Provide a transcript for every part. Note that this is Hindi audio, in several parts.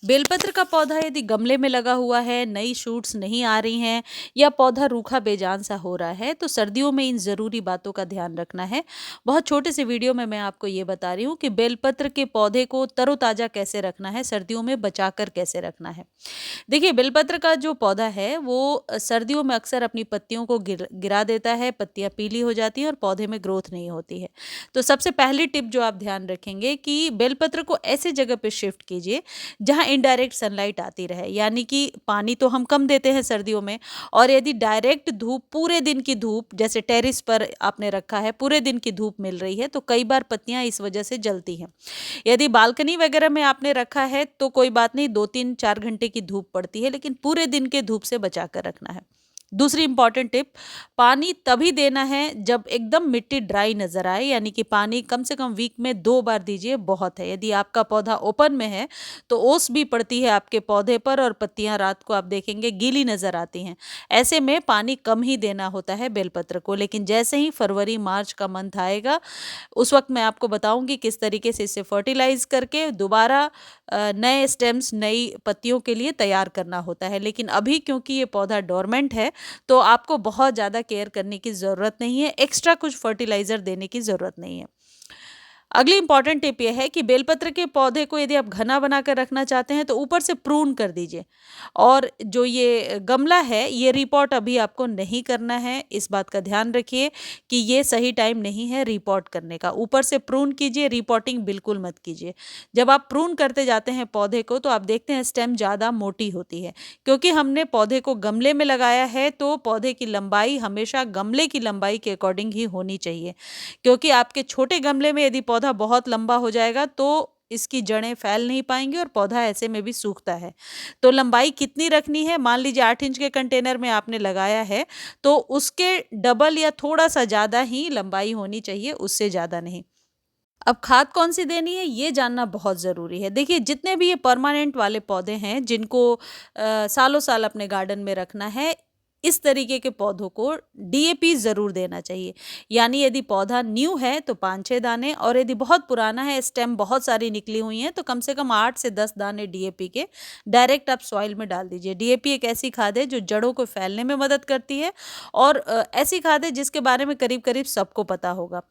बेलपत्र का पौधा यदि गमले में लगा हुआ है, नई शूट्स नहीं आ रही हैं या पौधा रूखा बेजान सा हो रहा है, तो सर्दियों में इन ज़रूरी बातों का ध्यान रखना है। बहुत छोटे से वीडियो में मैं आपको ये बता रही हूँ कि बेलपत्र के पौधे को तरोताज़ा कैसे रखना है, सर्दियों में बचाकर कैसे रखना है। देखिए, बेलपत्र का जो पौधा है वो सर्दियों में अक्सर अपनी पत्तियों को गिरा देता है, पत्तियाँ पीली हो जाती हैं और पौधे में ग्रोथ नहीं होती है। तो सबसे पहली टिप जो आप ध्यान रखेंगे कि बेलपत्र को ऐसे जगह पे शिफ्ट कीजिए जहाँ इनडायरेक्ट सनलाइट आती रहे, यानी कि पानी तो हम कम देते हैं सर्दियों में, और यदि डायरेक्ट धूप, पूरे दिन की धूप, जैसे टेरिस पर आपने रखा है, पूरे दिन की धूप मिल रही है, तो कई बार पत्तियां इस वजह से जलती हैं। यदि बालकनी वगैरह में आपने रखा है तो कोई बात नहीं, 2-3-4 घंटे की धूप पड़ती है, लेकिन पूरे दिन के धूप से बचा कर रखना है। दूसरी इंपॉर्टेंट टिप, पानी तभी देना है जब एकदम मिट्टी ड्राई नजर आए, यानी कि पानी कम से कम वीक में 2 बार दीजिए, बहुत है। यदि आपका पौधा ओपन में है तो ओस भी पड़ती है आपके पौधे पर और पत्तियां रात को आप देखेंगे गीली नजर आती हैं। ऐसे में पानी कम ही देना होता है बेलपत्र को। लेकिन जैसे ही फरवरी मार्च का मंथ आएगा, उस वक्त मैं आपको बताऊंगी किस तरीके से इसे फर्टिलाइज करके दोबारा नए स्टेम्स, नई पत्तियों के लिए तैयार करना होता है। लेकिन अभी क्योंकि ये पौधा डोरमेंट है, तो आपको बहुत ज़्यादा केयर करने की ज़रूरत नहीं है, एक्स्ट्रा कुछ फर्टिलाइज़र देने की ज़रूरत नहीं है। अगली इंपॉर्टेंट टिप ये है कि बेलपत्र के पौधे को यदि आप घना बनाकर रखना चाहते हैं तो ऊपर से प्रून कर दीजिए। और जो ये गमला है, ये रिपॉट अभी आपको नहीं करना है, इस बात का ध्यान रखिए कि ये सही टाइम नहीं है रिपॉट करने का। ऊपर से प्रून कीजिए, रिपॉटिंग बिल्कुल मत कीजिए। जब आप प्रून करते जाते हैं पौधे को तो आप देखते हैं स्टेम ज़्यादा मोटी होती है, क्योंकि हमने पौधे को गमले में लगाया है, तो पौधे की लंबाई हमेशा गमले की लंबाई के अकॉर्डिंग ही होनी चाहिए। क्योंकि आपके छोटे गमले में यदि पौधा बहुत लंबा हो जाएगा तो इसकी जड़ें फैल नहीं पाएंगी और पौधा ऐसे में भी सूखता है। तो लंबाई कितनी रखनी है, मान लीजिए 8 इंच के कंटेनर में आपने लगाया है, तो उसके डबल या थोड़ा सा ज़्यादा ही लंबाई होनी चाहिए, उससे ज़्यादा नहीं। अब खाद कौन सी देनी है ये जानना बहुत ज़रूरी है। देखिए, जितने भी ये परमानेंट वाले पौधे हैं जिनको सालों साल अपने गार्डन में रखना है, इस तरीके के पौधों को डीएपी ज़रूर देना चाहिए। यानी यदि पौधा न्यू है तो 5-6 दाने, और यदि बहुत पुराना है, स्टेम बहुत सारी निकली हुई हैं, तो कम से कम 8 से 10 दाने डीएपी के डायरेक्ट आप सॉइल में डाल दीजिए। डीएपी एक ऐसी खाद है जो जड़ों को फैलने में मदद करती है, और ऐसी खाद है जिसके बारे में करीब करीब सबको पता होगा।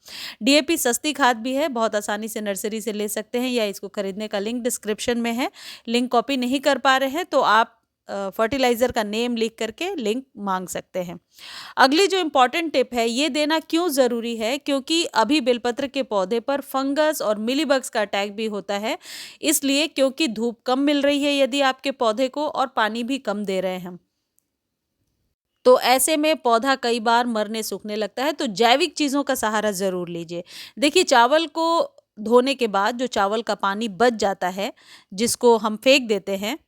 डीएपी सस्ती खाद भी है, बहुत आसानी से नर्सरी से ले सकते हैं, या इसको खरीदने का लिंक डिस्क्रिप्शन में है। लिंक कॉपी नहीं कर पा रहे हैं तो आप फर्टिलाइज़र का नेम लिख करके लिंक मांग सकते हैं। अगली जो इम्पॉर्टेंट टिप है, ये देना क्यों ज़रूरी है, क्योंकि अभी बेलपत्र के पौधे पर फंगस और मिलीबग्स का अटैक भी होता है। इसलिए क्योंकि धूप कम मिल रही है यदि आपके पौधे को, और पानी भी कम दे रहे हैं हम, तो ऐसे में पौधा कई बार मरने सूखने लगता है। तो जैविक चीज़ों का सहारा ज़रूर लीजिए। देखिए, चावल को धोने के बाद जो चावल का पानी बच जाता है, जिसको हम फेंक देते हैं,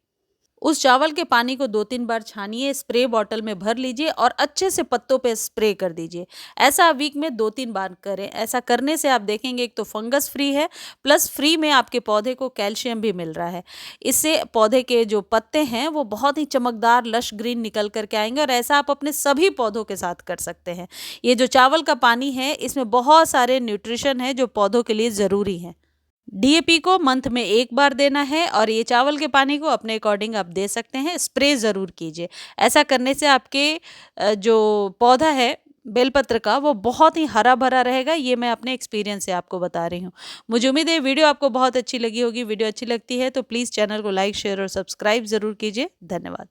उस चावल के पानी को 2-3 बार छानिए, स्प्रे बॉटल में भर लीजिए और अच्छे से पत्तों पे स्प्रे कर दीजिए। ऐसा वीक में 2-3 बार करें। ऐसा करने से आप देखेंगे एक तो फंगस फ्री है, प्लस फ्री में आपके पौधे को कैल्शियम भी मिल रहा है। इससे पौधे के जो पत्ते हैं वो बहुत ही चमकदार लश ग्रीन निकल कर के आएंगे, और ऐसा आप अपने सभी पौधों के साथ कर सकते हैं। ये जो चावल का पानी है, इसमें बहुत सारे न्यूट्रिशन है जो पौधों के लिए ज़रूरी हैं। डीएपी को मंथ में 1 बार देना है, और ये चावल के पानी को अपने अकॉर्डिंग आप दे सकते हैं। स्प्रे ज़रूर कीजिए। ऐसा करने से आपके जो पौधा है बेलपत्र का, वो बहुत ही हरा भरा रहेगा। ये मैं अपने एक्सपीरियंस से आपको बता रही हूँ। मुझे उम्मीद है वीडियो आपको बहुत अच्छी लगी होगी। वीडियो अच्छी लगती है तो प्लीज़ चैनल को लाइक, शेयर और सब्सक्राइब ज़रूर कीजिए। धन्यवाद।